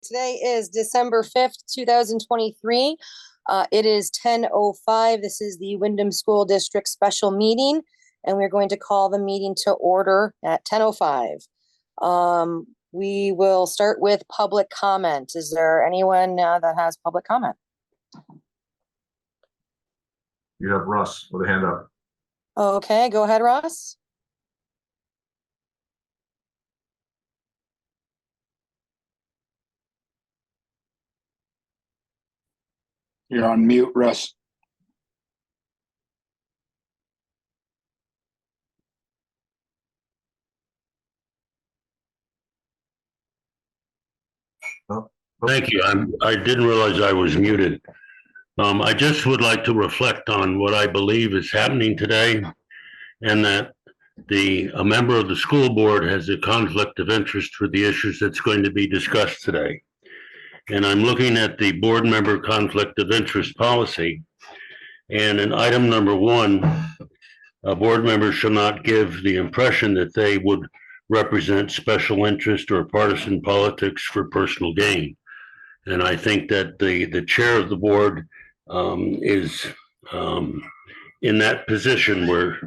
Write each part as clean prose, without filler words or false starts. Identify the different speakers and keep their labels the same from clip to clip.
Speaker 1: Today is December 5th, 2023. It is 10:05. This is the Windham School District special meeting, and we're going to call the meeting to order at 10:05. We will start with public comment. Is there anyone that has public comment?
Speaker 2: You have Russ with a hand up.
Speaker 1: Okay, go ahead, Ross.
Speaker 3: You're on mute, Russ.
Speaker 4: Thank you. I didn't realize I was muted. I just would like to reflect on what I believe is happening today, and that a member of the school board has a conflict of interest for the issues that's going to be discussed today. And I'm looking at the board member conflict of interest policy, and in item number 1, a board member shall not give the impression that they would represent special interest or partisan politics for personal gain. And I think that the chair of the board is in that position where,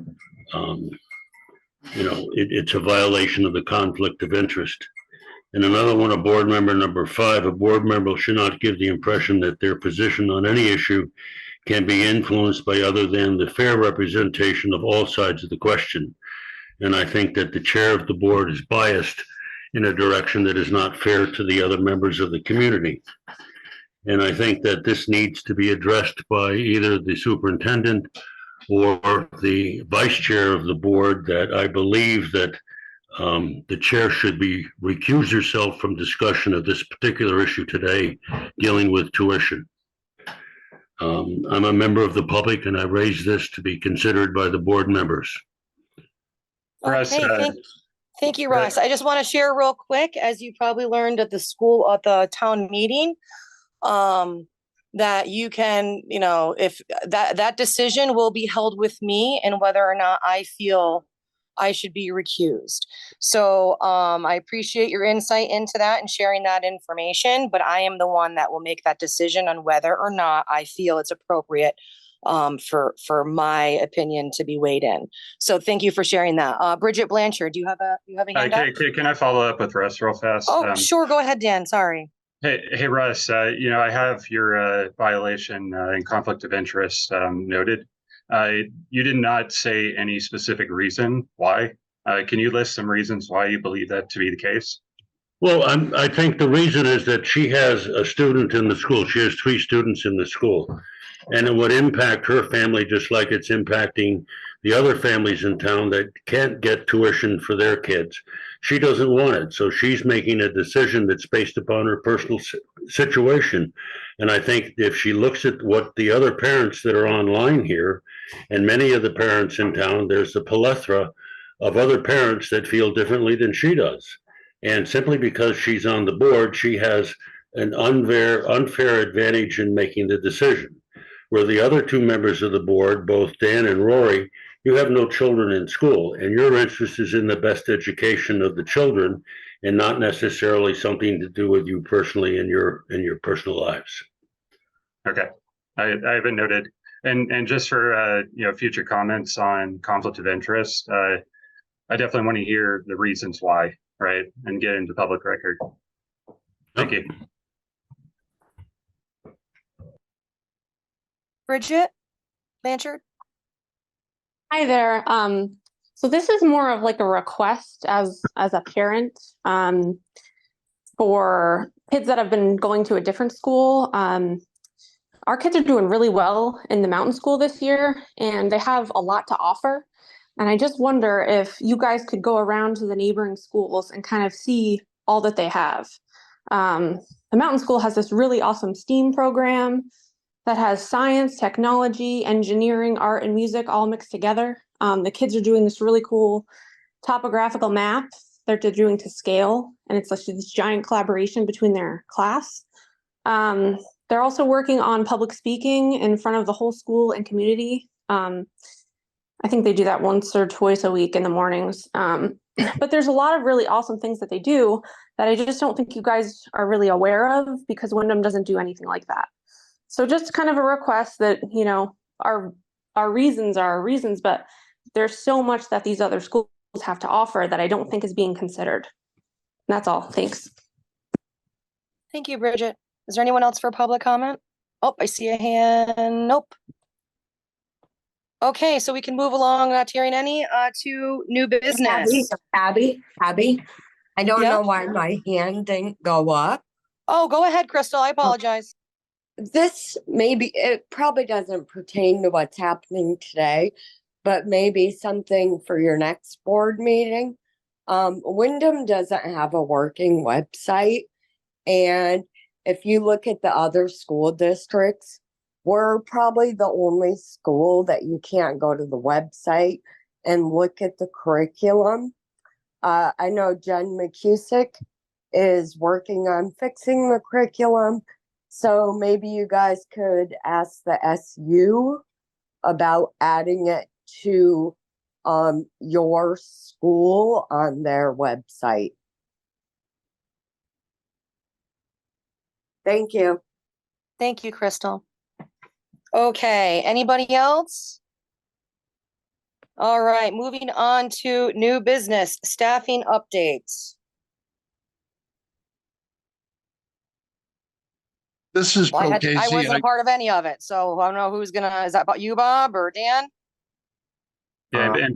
Speaker 4: it's a violation of the conflict of interest. And another one, a board member number 5, a board member should not give the impression that their position on any issue can be influenced by other than the fair representation of all sides of the question. And I think that the chair of the board is biased in a direction that is not fair to the other members of the community. And I think that this needs to be addressed by either the superintendent or the vice chair of the board, that I believe that the chair should recuse herself from discussion of this particular issue today, dealing with tuition. I'm a member of the public, and I raise this to be considered by the board members.
Speaker 1: Okay, thank you, Ross. I just want to share real quick, as you probably learned at the town meeting, that you can, if that decision will be held with me and whether or not I feel I should be recused. So I appreciate your insight into that and sharing that information, but I am the one that will make that decision on whether or not I feel it's appropriate for my opinion to be weighed in. So thank you for sharing that. Bridget Blanchard, do you have a hand up?
Speaker 5: Can I follow up with Russ real fast?
Speaker 1: Oh, sure. Go ahead, Dan. Sorry.
Speaker 5: Hey, Russ, I have your violation and conflict of interest noted. You did not say any specific reason why. Can you list some reasons why you believe that to be the case?
Speaker 4: Well, I think the reason is that she has a student in the school. She has 3 students in the school, and it would impact her family just like it's impacting the other families in town that can't get tuition for their kids. She doesn't want it, so she's making a decision that's based upon her personal situation. And I think if she looks at what the other parents that are online here, and many of the parents in town, there's a plethora of other parents that feel differently than she does. And simply because she's on the board, she has an unfair advantage in making the decision. Where the other 2 members of the board, both Dan and Rory, you have no children in school, and your interest is in the best education of the children and not necessarily something to do with you personally in your personal lives.
Speaker 5: Okay, I have it noted. And just for future comments on conflict of interest, I definitely want to hear the reasons why, right, and get into public record. Thank you.
Speaker 1: Bridget Blanchard.
Speaker 6: Hi there. So this is more of like a request as a parent for kids that have been going to a different school. Our kids are doing really well in the mountain school this year, and they have a lot to offer. And I just wonder if you guys could go around to the neighboring schools and kind of see all that they have. The mountain school has this really awesome STEAM program that has science, technology, engineering, art, and music all mixed together. The kids are doing this really cool topographical map they're doing to scale, and it's like this giant collaboration between their class. They're also working on public speaking in front of the whole school and community. I think they do that once or twice a week in the mornings. But there's a lot of really awesome things that they do that I just don't think you guys are really aware of because Windham doesn't do anything like that. So just kind of a request that, our reasons are our reasons, but there's so much that these other schools have to offer that I don't think is being considered. That's all. Thanks.
Speaker 1: Thank you, Bridget. Is there anyone else for public comment? Oh, I see a hand. Nope. Okay, so we can move along, not hearing any, to new business.
Speaker 7: Abby, I don't
Speaker 1: Yeah?
Speaker 7: know why my hand didn't go up.
Speaker 1: Oh, go ahead, Crystal. I apologize.
Speaker 7: It probably doesn't pertain to what's happening today, but maybe something for your next board meeting. Windham doesn't have a working website. And if you look at the other school districts, we're probably the only school that you can't go to the website and look at the curriculum. I know Jen McCusick is working on fixing the curriculum. So maybe you guys could ask the SU about adding it to your school on their website. Thank you.
Speaker 1: Thank you, Crystal. Okay, anybody else? All right, moving on to new business, staffing updates.
Speaker 8: This is
Speaker 1: Well,
Speaker 8: Bill
Speaker 1: I
Speaker 8: Casey.
Speaker 1: wasn't a part of any of it, so I don't know who's is that about you, Bob, or Dan?
Speaker 5: Yeah, and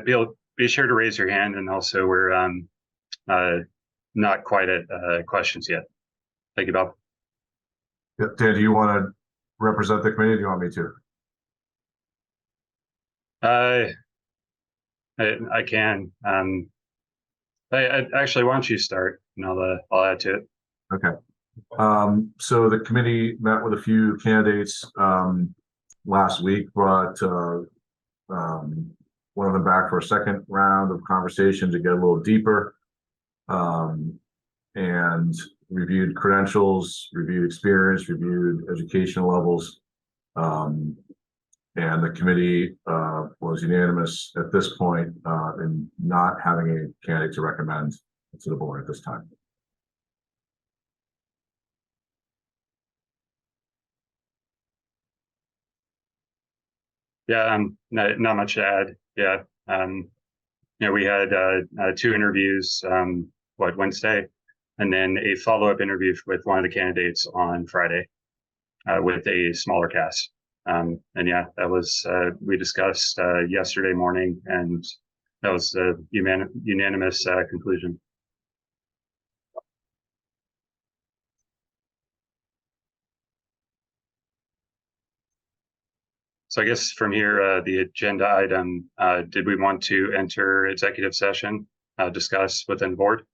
Speaker 5: Bill, be sure to raise your hand, and also we're not quite at questions yet. Thank you, Bob.
Speaker 2: Yeah, Dan, do you want to represent the committee? Or do you want me to?
Speaker 5: I can. I actually, why don't you start, and I'll add to it.
Speaker 2: Okay. So the committee met with a few candidates last week, brought one of them back for a second round of conversation to get a little deeper, and reviewed credentials, reviewed experience, reviewed educational levels. And the committee was unanimous at this point in not having a candidate to recommend to the board at this time.
Speaker 5: Yeah, not much to add. Yeah, we had 2 interviews, Wednesday, and then a follow-up interview with one of the candidates on Friday with a smaller cast. And yeah, that was we discussed yesterday morning, and that was the unanimous conclusion. So I guess from here, the agenda item, did we want to enter executive session, discuss within the board?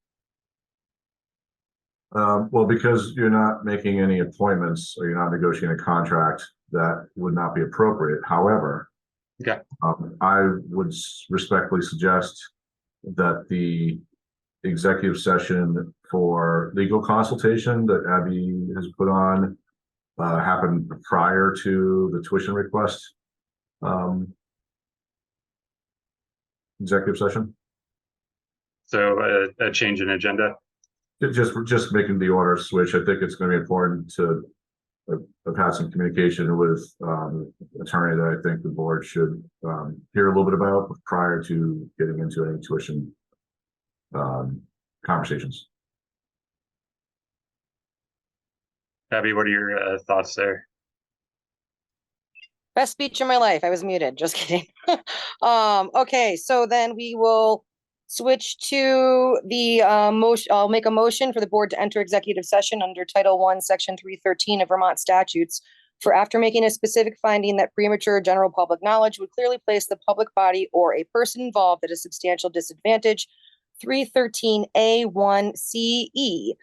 Speaker 2: Well, because you're not making any appointments or you're not negotiating a contract, that would not be appropriate. However,
Speaker 5: Okay.
Speaker 2: I would respectfully suggest that the executive session for legal consultation that Abby has put on happened prior to the tuition request executive session.
Speaker 5: So a change in agenda.
Speaker 2: Just making the order switch. I think it's going to be important to have had some communication with attorney that I think the board should hear a little bit about prior to getting into any tuition conversations.
Speaker 5: Abby, what are your thoughts there?
Speaker 1: Best speech of my life. I was muted. Just kidding. Okay, so then we will switch to the motion. I'll make a motion for the board to enter executive session under Title I, Section 313 of Vermont statutes for after making a specific finding that premature general public knowledge would clearly place the public body or a person involved at a substantial disadvantage. 313A1CE.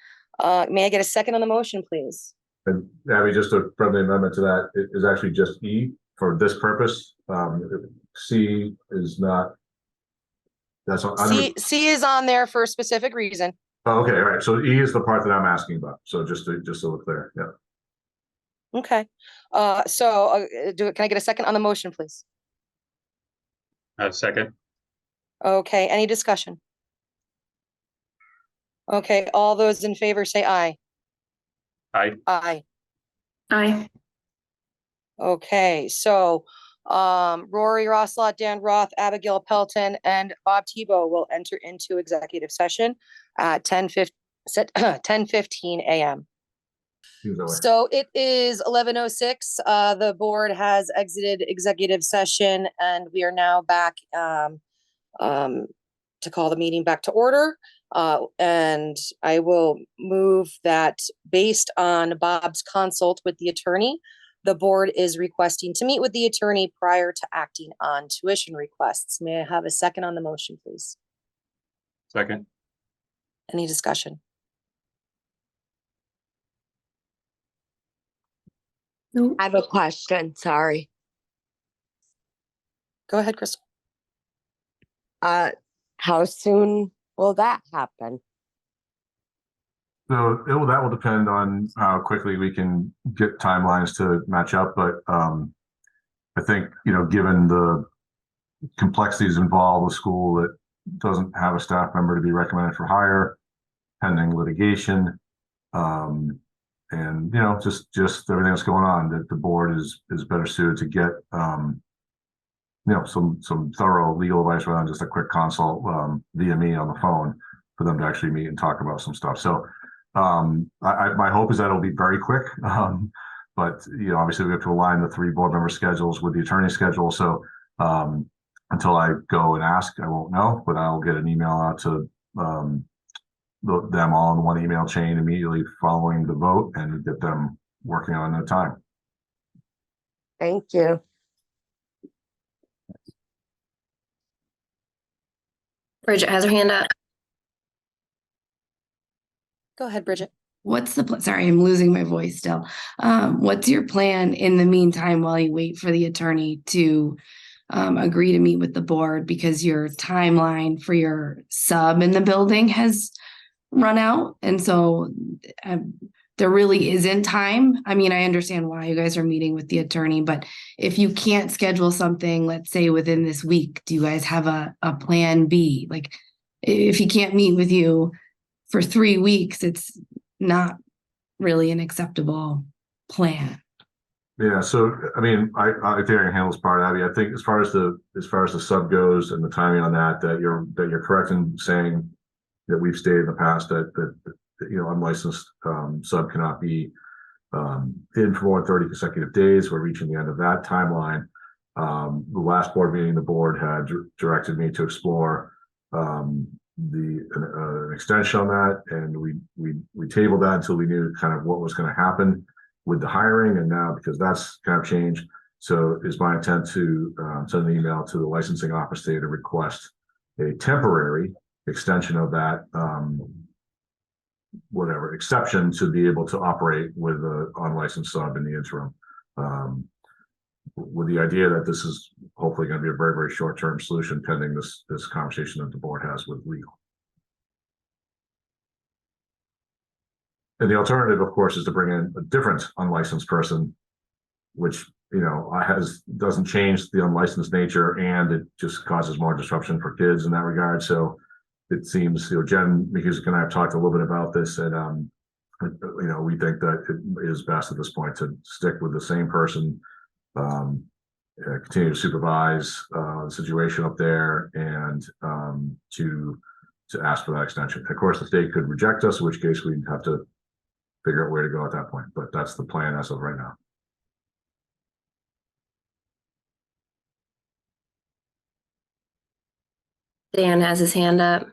Speaker 1: May I get a second on the motion, please?
Speaker 2: And Abby, just a friendly amendment to that, it is actually just E for this purpose. C is not. That's on.
Speaker 1: C is on there for a specific reason.
Speaker 2: Oh, okay, all right. So E is the part that I'm asking about. So just so we're clear, yeah.
Speaker 1: Okay. Can I get a second on the motion, please?
Speaker 5: Second.
Speaker 1: Okay, any discussion? Okay, all those in favor say aye.
Speaker 5: Aye.
Speaker 1: Aye.
Speaker 8: Aye.
Speaker 1: Okay, so Rory Roslott, Dan Roth, Abigail Pelton, and Bob Tebow will enter into executive session at 10:15 a.m.
Speaker 2: Either way.
Speaker 1: So it is 11:06. The board has exited executive session, and we are now back to call the meeting back to order. And I will move that based on Bob's consult with the attorney, the board is requesting to meet with the attorney prior to acting on tuition requests. May I have a second on the motion, please?
Speaker 5: Second.
Speaker 1: Any discussion?
Speaker 8: No.
Speaker 7: I have a question, sorry.
Speaker 1: Go ahead, Crystal.
Speaker 7: How soon will that happen?
Speaker 2: So that will depend on how quickly we can get timelines to match up, but I think, given the complexities involved with school that doesn't have a staff member to be recommended for hire, pending litigation, and just everything that's going on, that the board is better suited to get some thorough legal advice rather than just a quick consult via me on the phone for them to actually meet and talk about some stuff. So my hope is that it'll be very quick. But obviously we have to align the 3 board member schedules with the attorney schedule. So until I go and ask, I won't know, but I'll get an email out to them all in one email chain immediately following the vote and get them working on their time.
Speaker 7: Thank you.
Speaker 8: Bridget has her hand up.
Speaker 1: Go ahead, Bridget.
Speaker 8: What's the sorry, I'm losing my voice still. What's your plan in the meantime while you wait for the attorney to agree to meet with the board, because your timeline for your sub in the building has run out, and so there really isn't time. I mean, I understand why you guys are meeting with the attorney, but if you can't schedule something, let's say within this week, do you guys have a plan B? Like, if he can't meet with you for 3 weeks, it's not really an acceptable plan.
Speaker 2: Yeah, so I mean, I think I can handle this part, Abby. I think as far as the sub goes and the timing on that you're correct in saying that we've stated in the past that unlicensed sub cannot be in for more than 30 consecutive days. We're reaching the end of that timeline. The last board meeting, the board had directed me to explore an extension on that, and we tabled that until we knew kind of what was going to happen with the hiring. And now, because that's kind of changed, so it's my intent to send an email to the licensing office today to request a temporary extension of that exception to be able to operate with an unlicensed sub in the interim, with the idea that this is hopefully going to be a very, very short-term solution pending this conversation that the board has with legal. And the alternative, of course, is to bring in a different unlicensed person, which doesn't change the unlicensed nature, and it just causes more disruption for kids in that regard. So it seems, Jen McHusick and I have talked a little bit about this, and we think that it is best at this point to stick with the same person, continue to supervise the situation up there, and to ask for that extension. Of course, the state could reject us, in which case we'd have to figure out where to go at that point. But that's the plan as of right now.
Speaker 8: Dan has his hand up.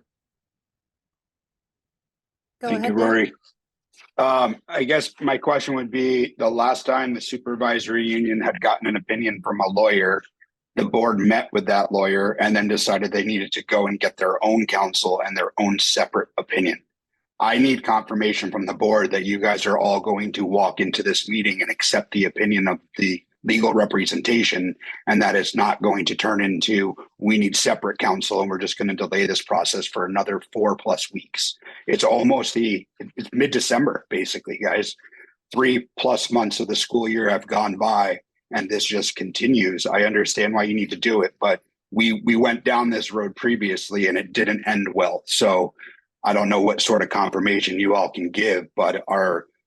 Speaker 1: Go
Speaker 3: Thank
Speaker 1: ahead,
Speaker 3: you,
Speaker 1: Dan.
Speaker 3: Rory. I guess my question would be, the last time the supervisory union had gotten an opinion from a lawyer, the board met with that lawyer and then decided they needed to go and get their own counsel and their own separate opinion. I need confirmation from the board that you guys are all going to walk into this meeting and accept the opinion of the legal representation, and that is not going to turn into, we need separate counsel and we're just going to delay this process for another 4+ weeks. It's mid-December, basically, guys. 3+ months of the school year have gone by and this just continues. I understand why you need to do it, but we went down this road previously and it didn't end well. So I don't know what sort of confirmation you all can give, but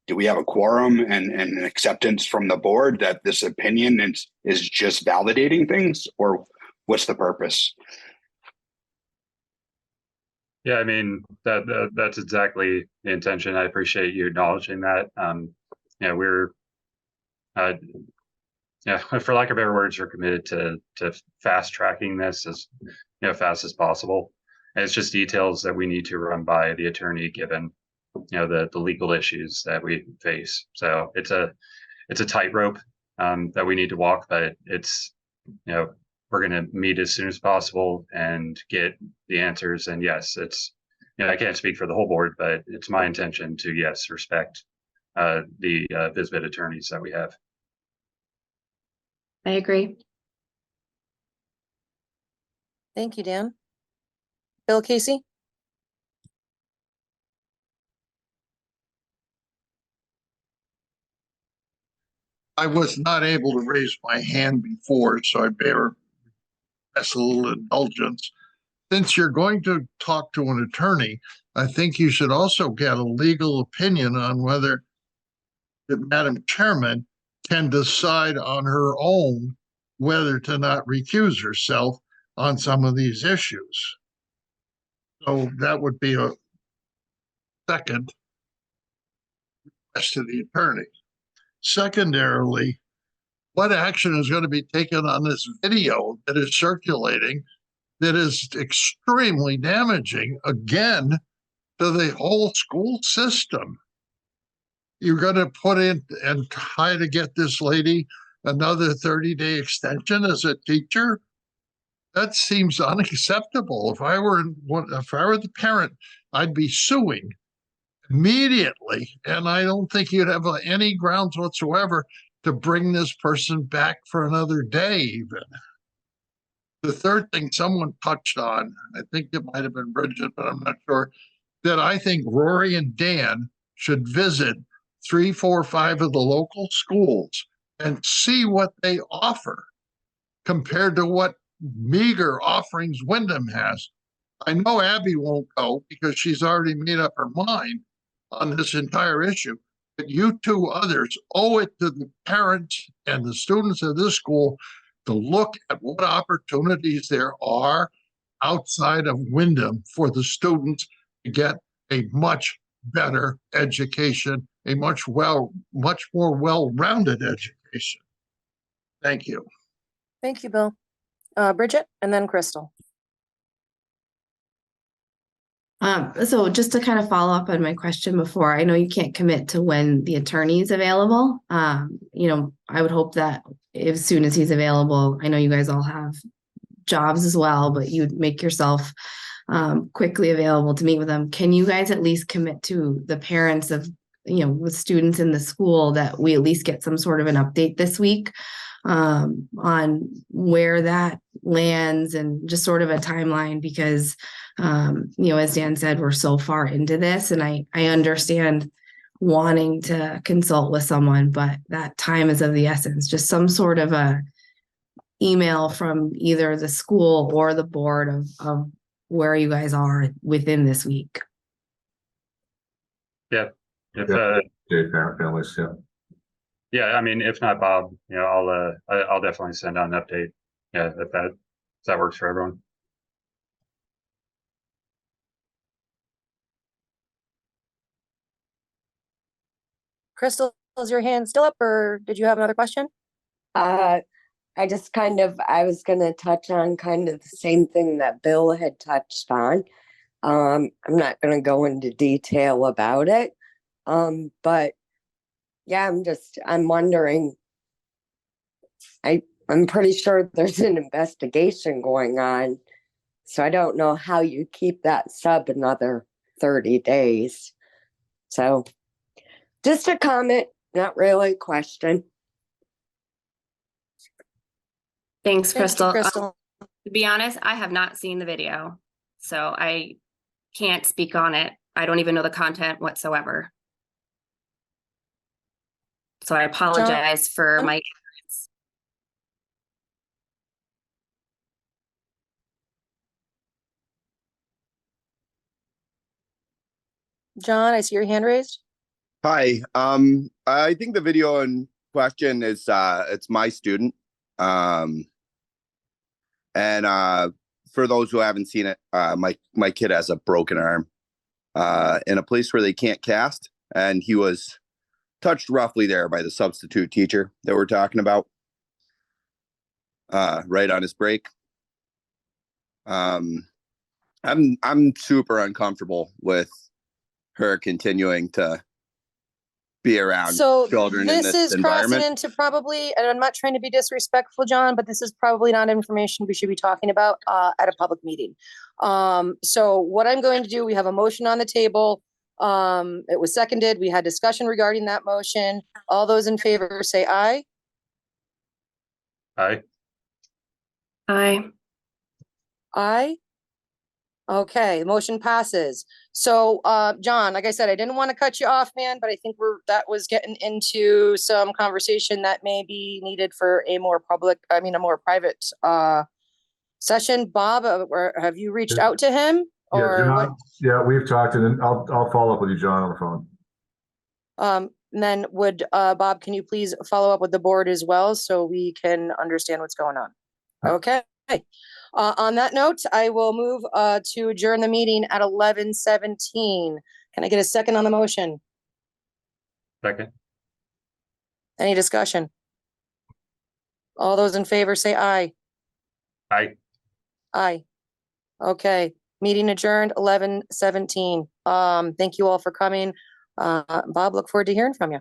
Speaker 3: do we have a quorum and an acceptance from the board that this opinion is just validating things, or what's the purpose?
Speaker 5: Yeah, I mean, that's exactly the intention. I appreciate you acknowledging that. Yeah, we're, yeah, for lack of better words, we're committed to fast tracking this as fast as possible. And it's just details that we need to run by the attorney, given the legal issues that we face. So it's a tightrope that we need to walk, but it's we're going to meet as soon as possible and get the answers. And yes, it's I can't speak for the whole board, but it's my intention to respect the VisBid attorneys that we have.
Speaker 8: I agree.
Speaker 1: Thank you, Dan. Bill Casey?
Speaker 9: I was not able to raise my hand before, so I bear that's a little indulgence. Since you're going to talk to an attorney, I think you should also get a legal opinion on whether the Madam Chairman can decide on her own whether to not recuse herself on some of these issues. So that would be a second request to the attorney. Secondarily, what action is going to be taken on this video that is circulating that is extremely damaging, again, to the whole school system? You're going to put in and try to get this lady another 30-day extension as a teacher? That seems unacceptable. If I were the parent, I'd be suing immediately, and I don't think you'd have any grounds whatsoever to bring this person back for another day even. The third thing someone touched on, I think it might have been Bridget, but I'm not sure, that I think Rory and Dan should visit 3, 4, 5 of the local schools and see what they offer compared to what meager offerings Windham has. I know Abby won't go because she's already made up her mind on this entire issue. But you two others owe it to the parents and the students of this school to look at what opportunities there are outside of Windham for the students to get a much better education, a much more well-rounded education. Thank you.
Speaker 1: Thank you, Bill. Bridget, and then Crystal.
Speaker 8: So just to kind of follow up on my question before, I know you can't commit to when the attorney is available. I would hope that as soon as he's available, I know you guys all have jobs as well, but you'd make yourself quickly available to meet with them. Can you guys at least commit to the parents of, with students in the school that we at least get some sort of an update this week on where that lands and just sort of a timeline? Because as Dan said, we're so far into this, and I understand wanting to consult with someone, but that time is of the essence. Just some sort of a email from either the school or the board of where you guys are within this week.
Speaker 5: Yeah. If
Speaker 2: parent families, yeah.
Speaker 5: yeah, I mean, if not Bob, I'll definitely send out an update. Yeah, if that works for everyone.
Speaker 1: Crystal, is your hand still up, or did you have another question?
Speaker 7: I was going to touch on kind of the same thing that Bill had touched on. I'm not going to go into detail about it. But yeah, I'm wondering, I'm pretty sure there's an investigation going on. So I don't know how you keep that sub another 30 days. So just a comment, not really a question.
Speaker 10: Thanks, Crystal.
Speaker 1: Crystal.
Speaker 10: To be honest, I have not seen the video, so I can't speak on it. I don't even know the content whatsoever. So I apologize for my ignorance.
Speaker 1: John, I see your hand raised.
Speaker 11: Hi, I think the video in question is it's my student. And for those who haven't seen it, my kid has a broken arm in a place where they can't cast, and he was touched roughly there by the substitute teacher that we're talking about, right on his break. I'm super uncomfortable with her continuing to be around
Speaker 1: So
Speaker 11: children in
Speaker 1: this
Speaker 11: this
Speaker 1: is crossing
Speaker 11: environment.
Speaker 1: into probably, and I'm not trying to be disrespectful, John, but this is probably not information we should be talking about at a public meeting. So what I'm going to do, we have a motion on the table. It was seconded. We had discussion regarding that motion. All those in favor say aye.
Speaker 5: Aye.
Speaker 10: Aye.
Speaker 1: Aye. Okay, the motion passes. So, John, like I said, I didn't want to cut you off, man, but I think that was getting into some conversation that may be needed for a more private, session. Bob, or have you reached out to him?
Speaker 2: Yeah,
Speaker 1: Or what?
Speaker 2: John, yeah, we've talked, and I'll follow up with you, John, on the phone.
Speaker 1: And then would, Bob, can you please follow up with the board as well so we can understand what's going on? Okay. On that note, I will move to adjourn the meeting at 11:17. Can I get a second on the motion?
Speaker 5: Second.
Speaker 1: Any discussion? All those in favor say aye.
Speaker 5: Aye.
Speaker 1: Aye. Okay, meeting adjourned 11:17. Thank you all for coming. Bob, look forward to hearing from you.